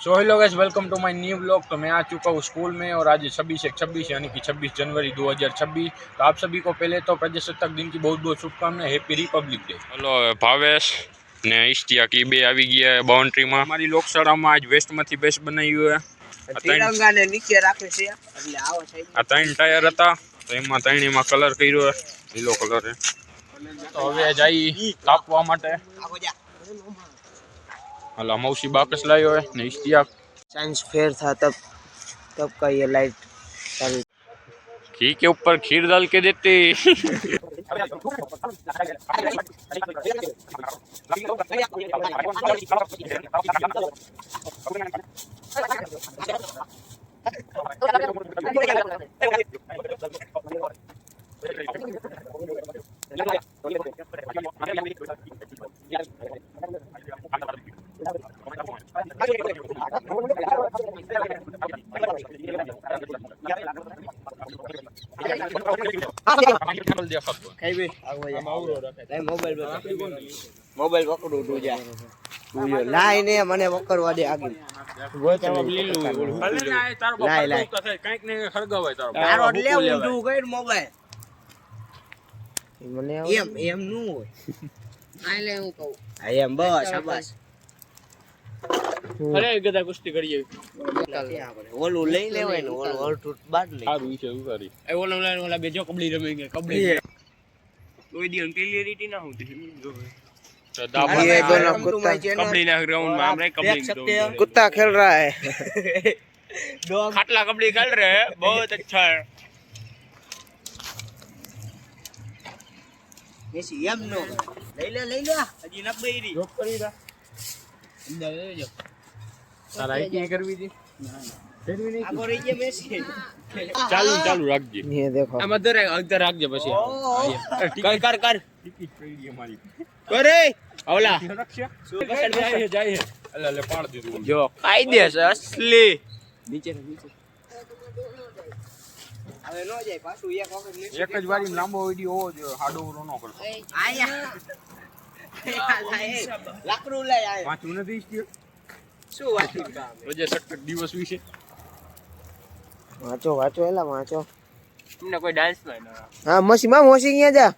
So hello guys, welcome to my new blog. तो मैं आ चुका हूँ स्कूल में और आज 26/1/26 यानी कि 26 जनवरी 2026। तो आप सभी को पहले तो प्रजासत्ताक दिन की बहुत बहुत शुभकामनाएं। Happy Republic day. Hello Bhavesh ने इष्टिया की बे આવી ગયા બાઉન્ડરી માં। અમારી લોકશાળામાં આજ વેસ્ટ માંથી બેસ્ટ બનાવ્યું છે। તિરંગાને નીચે રાખે છે એટલે આવો સાઈડ આ ત્રણ ટાયર હતા તો એમાં ત્રણેયમાં કલર કર્યો છે, લીલો કલર છે। તો હવે જઈ કાપવા માટે। આવો જા। हेलो मौसी बाकस लायो है ने इष्टिया साइंस फेयर था तब का ये लाइट चालू। घी के ऊपर खीर डाल के देते। મોબાઈલ પકડું તું જા લાઈ ને મને પકડવા દે આગળ લાઈ કઈક ને હરગાવાય તારો લે ઊંધું કઈ મોબાઈલ મને એમ નું હોય આ લે હું કહું આ એમ બસ બસ અરે ગદા કુસ્તી કરીએ ઓલું લઈ લેવાય ને ઓલું અલટુટ બાદ લઈ સારું છે ઉતારી એ ઓલા બે જો કબડી રમે કે કબડી કોઈ દી ક્લિયરિટી ના હોતી तो ये दोनों कुत्ता कबड्डी ना ग्राउंड में हम कबड्डी कुत्ता खेल रहा है खाटला कबड्डी खेल रहे हैं, बहुत अच्छा है। मेसी एम नो ले ले हजी 90 री જોક કરી દા અંદર લેજો તારા આઈ કરવી હતી કરવી નહીં આગો રહી ગયા મેસી ચાલુ રાખજે। ये देखो આમ અધર રાખજે પછી કર ટિકિટ પડી અમારી करे ઓલા જાય અલ્લા લે પાડ દીધું जो कायदेस असली नीचे હવે નો જાય પાછું એક વખત એક જ વારી લાંબો વિડિયો હોવો જોઈએ, હાડો નો કરતો આયા લાકડું લઈ આય વાંચું નથી ઈચ્છ્યું શું વાંચી કામ પ્રજાસત્તાક દિવસ વિશે વાંચો એલા વાંચો તમને કોઈ ડાન્સ માં હા મોસી અહીંયા જા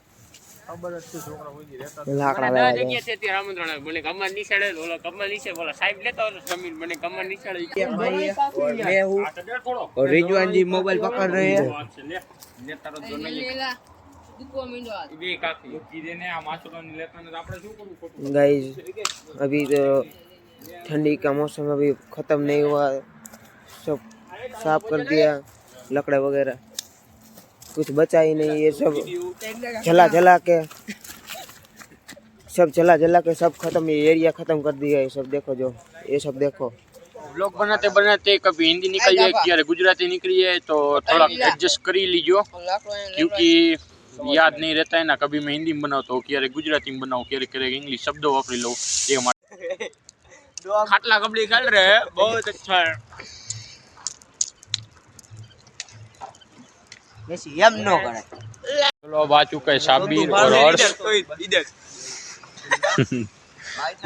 ખબર જ છે છોકરા કોઈ રહેતા લાકડા ના લેવા જગ્યા છે ત્યાં આમંત્રણ મને કમર નિશાળે ઓલો કમર નીચે બોલા સાહેબ લેતા હોય જમીન મને કમર નિશાળે मैं हूं और रिजवान जी मोबाइल पकड़ रहे हैं લે તારો જો નહીં બે કાકી કીધે ને આ માછલો ની લેતા ને આપણે શું કરવું ખોટું। गाइस अभी तो ठंडी का मौसम अभी खत्म नहीं हुआ, सब साफ कर दिया, लकड़े वगैरह कुछ बचा ही नहीं, ये सब जला के सब खत्म, ये एरिया खत्म कर दिया। ये सब देखो, जो ये सब देखो। ब्लॉग बनाते बनाते कभी हिंदी निकल जाए क्यारे गुजराती निकली है तो थोड़ा एडजस्ट कर ही लीजिए, क्योंकि याद नहीं रहता है ना। कभी मैं हिंदी में बनाता हूँ, क्यारे गुजराती में बनाऊँ, क्यारे इंग्लिश शब्दों वापरी लो। ये खाटला कबड्डी खेल रहे हैं, बहुत अच्छा है। चलो अब आ चुका है साबिर और हर्ष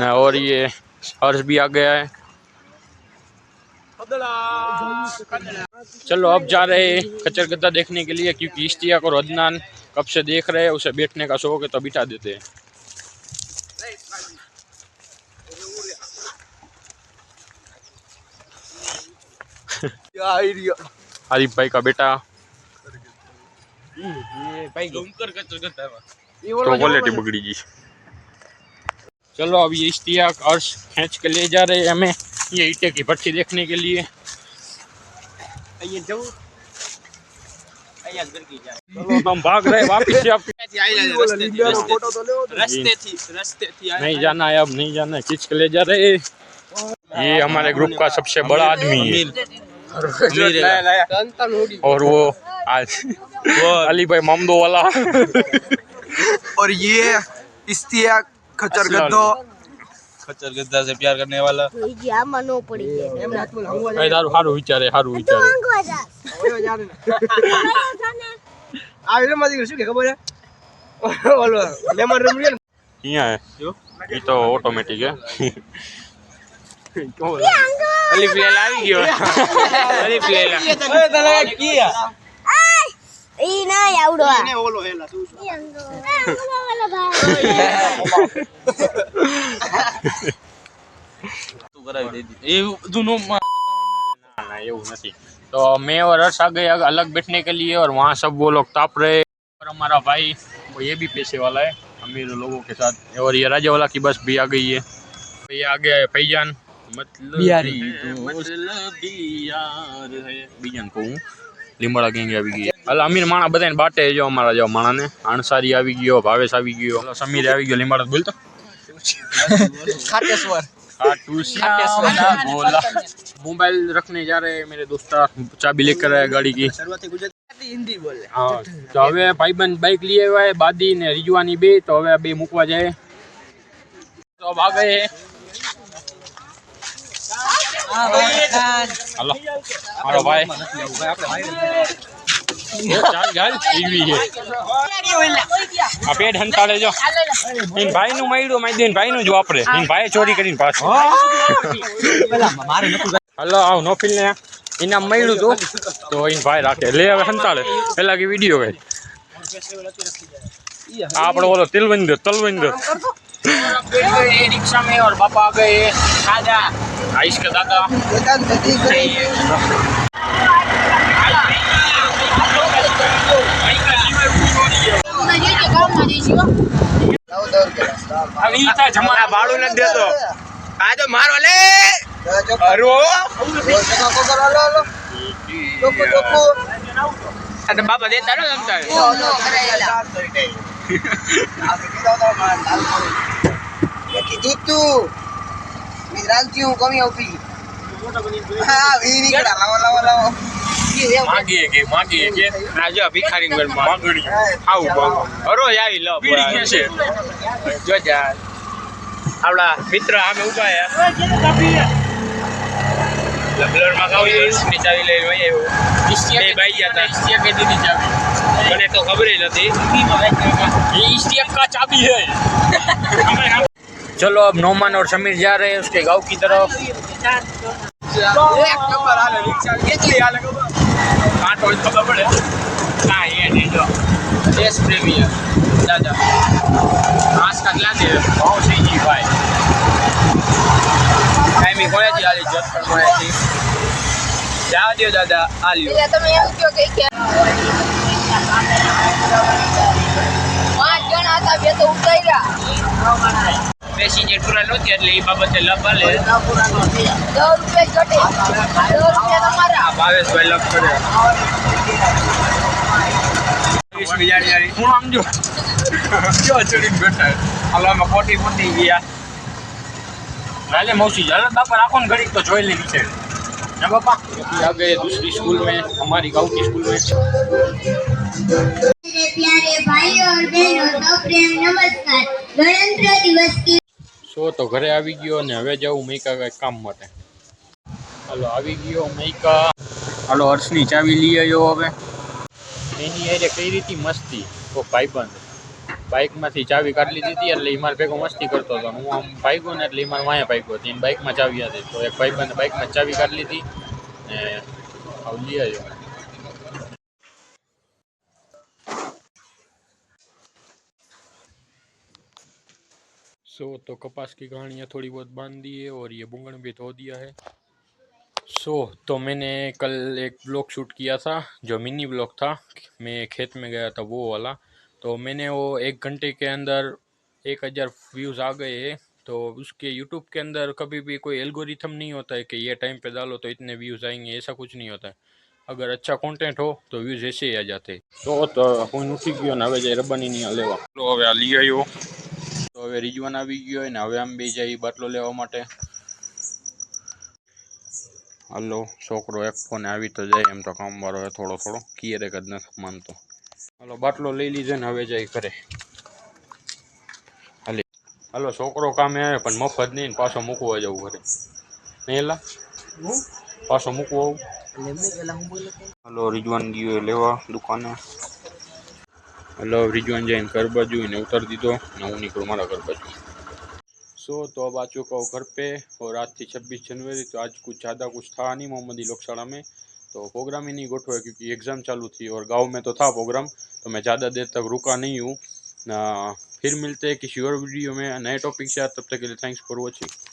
और ये हर्ष भी आ गया है। चलो अब जा रहे हैं खच्चर गद्दा देखने के लिए, क्योंकि इश्तियाक और अदनान कब से देख रहे हैं, उसे बैठने का शौक है तो बिठा देते हैं। आरिफ भाई का बेटा तो क्वालिटी बगड़ी जी। चलो अब ये इश्तियाक अर्श खींच के ले जा रहे हैं हमें ये ईटे की भट्टी देखने के लिए। चलो हम भाग रहे वापस से। आप नहीं जाना है, अब नहीं जाना है, खींच के ले जा रहे हैं। ये हमारे ग्रुप का सबसे बड़ा आदमी है और वो आज अली भाई ममदो वाला और ये इश्तियाक खच्चर गद्दा से प्यार करने वाला। हारू विचारे यहाँ है ये तो ऑटोमेटिक है। અલી પ્લેલ આવી ગયો અલી પ્લેલ ઈ ના આવડો ना ये नहीं। तो मैं और हर्ष आ गए अलग बैठने के लिए और वहाँ सब वो लोग ताप रहे और हमारा भाई वो ये भी पैसे वाला है अमीर लोगों के साथ और ये राजा वाला की बस भी आ गई है। तो ये आ गया है फैजान मतलब બીજાન કહું લીમડા ગેંગ આવી ગઈ એટલે અમીર માણા બધાને બાટે જો અમારા જો માણાને અણસારી આવી ગયો ભાવેશ આવી ગયો સમીર આવી ગયો લીમડા બોલતો खाटेश्वर बोला मोबाइल रखने जा रहे हैं मेरे दोस्ता चाबी लेकर आया गाड़ी की हिंदी बोले हाँ तो હવે ભાઈબંધ બાઇક લઈ આવ્યા है બાદી ને રીજવાની બે તો હવે બે મૂકવા જાય તો अब आ गए हैं हेलो मारो भाई ચાલ ગાલ ટીવી છે આ પેડ હંતાડે જો ઈન ભાઈ નું મળ્યું માઈ દેન ભાઈ નું જ વાપરે ઈન ભાઈ ચોરી કરીને પાછો હલો આવ નોફિલ ને ઇનામ મળ્યું તું તો ઈન ભાઈ રાખે લે હવે હંતાડે પેલા કે વિડિયો હે આપણો બોલો તલવંદર रिक्शा में और पापा आ गए दादा आइस का दादा जमा भाड़ू न दे तो आ जो मारो ले अरो अरे बाबा देता ना लगता है Itu migranti yung kami opi. Ini kada lawa. मांगी के राजा भिखारी घर मांगड़ी आउ बाबू अरो याई लो बीड़ी के से जो जा आपला मित्र आमे उभा है लबलर માં ગાવ ની ચાવી લઈ આવ્યો ઇસ્ટિયા ભાઈ ગયા હતા ઇસ્ટિયા કે દીધી ચાવી મને તો ખબર જ નથી ये इस्टिया का चाबी है चलो अब नौमान और समीर जा रहे हैं उसके गांव की तरफ एक नंबर आले रिक्शा કેટલી આલે ખબર કાંટો ખબર પડે ના એ નહીં જો દેશ પ્રેમી है दादा आज का क्लास है बहुत सही जी भाई टाइम ही कोने आली जत पर कोने थी जाओ दियो दादा आलियो તમે એવું કયો કે 5 જણા હતા બે તો ઉતાર્યા પેસેન્જર પૂરા નહોતી એટલે એ બાબતે લપ આલે 10 રૂપિયા ઘટે 10 રૂપિયા તમારા ભાવેશભાઈ લપ કરે 20 મિનિટ હું આમ જો ક્યાં ચડીને બેઠા હાલમાં પોટી ગયા હાલે मौसी जाना बापा राखो न घड़ी तो જોઈ લે નીચે ना पापा आ गए दूसरी स्कूल में हमारी गांव की स्कूल में मेरे प्यारे भाई और बहनों तो प्रेम नमस्कार गणतंत्र दिवस की सो तो घरे આવી ગયો ને હવે જાઉં મૈકા કઈ કામ માટે હાલો આવી ગયો મૈકા હાલો હર્ષની ચાવી લઈ આવ્યો હવે એની એરે કઈ રીતી મસ્તી તો ભાઈબંધ બાઇકમાંથી ચાવી કાઢી લીધી હતી એટલે એ મારે ભેગો મસ્તી કરતો હતો હું આમ ભાગ્યો ને એટલે એ મારે વાયા ભાગ્યો હતી એની બાઇકમાં ચાવી હતી તો એક ભાઈબંધ બાઇકમાં ચાવી કાઢી લીધી ને હવે લઈ આવ્યો तो कपास की कहानियाँ थोड़ी बहुत बांध दी है और ये बुंगन भी धो दिया है तो मैंने कल एक ब्लॉग शूट किया था जो मिनी ब्लॉग था मैं खेत में गया था वो वाला तो मैंने वो 1 घंटे के अंदर 1000 व्यूज़ आ गए हैं तो उसके यूट्यूब के अंदर कभी भी कोई एल्गोरिथम नहीं होता है कि ये टाइम पे डालो तो इतने व्यूज़ आएंगे ऐसा कुछ नहीं होता है अगर अच्छा कंटेंट हो तो व्यूज़ ऐसे ही आ जाते तो હું ઉઠી ગયો ને હવે જઈ રબાની નહીં લેવા તો હવે આ લઈ આવ્યો તો હવે રીજવાન આવી ગયો ને હવે આમ બે જાય બાટલો લેવા માટે હલો છોકરો એક ફોન આવી તો જાય એમ તો કામવાળો હોય થોડો ક્યારેક જ નથી માનતો હલો બાટલો લઈ લીધો ને હવે જાય ઘરે હાલે હલો છોકરો કામે આવે પણ મફત નહીં પાછો મૂકવા જવું ઘરે નહીં એલા પાછો મૂકવો હલો રીજવાન ગયો લેવા દુકાને હલો રીજવાન જઈને ઘર બાજુ ને ઉતારી દીધો ને હું નીકળું મારા ઘર બાજુ सो तो अब आ चुका हूँ घर पे और आज थी 26 जनवरी। तो आज कुछ ज़्यादा कुछ था नहीं मोहम्मदी लोकशाला में, तो प्रोग्राम ही नहीं गोठवा क्योंकि एग्ज़ाम चालू थी और गांव में तो था प्रोग्राम, तो मैं ज़्यादा देर तक रुका नहीं हूँ। फिर मिलते हैं किसी और वीडियो में नए टॉपिक से। तब तक के लिए थैंक्स फॉर वॉचिंग।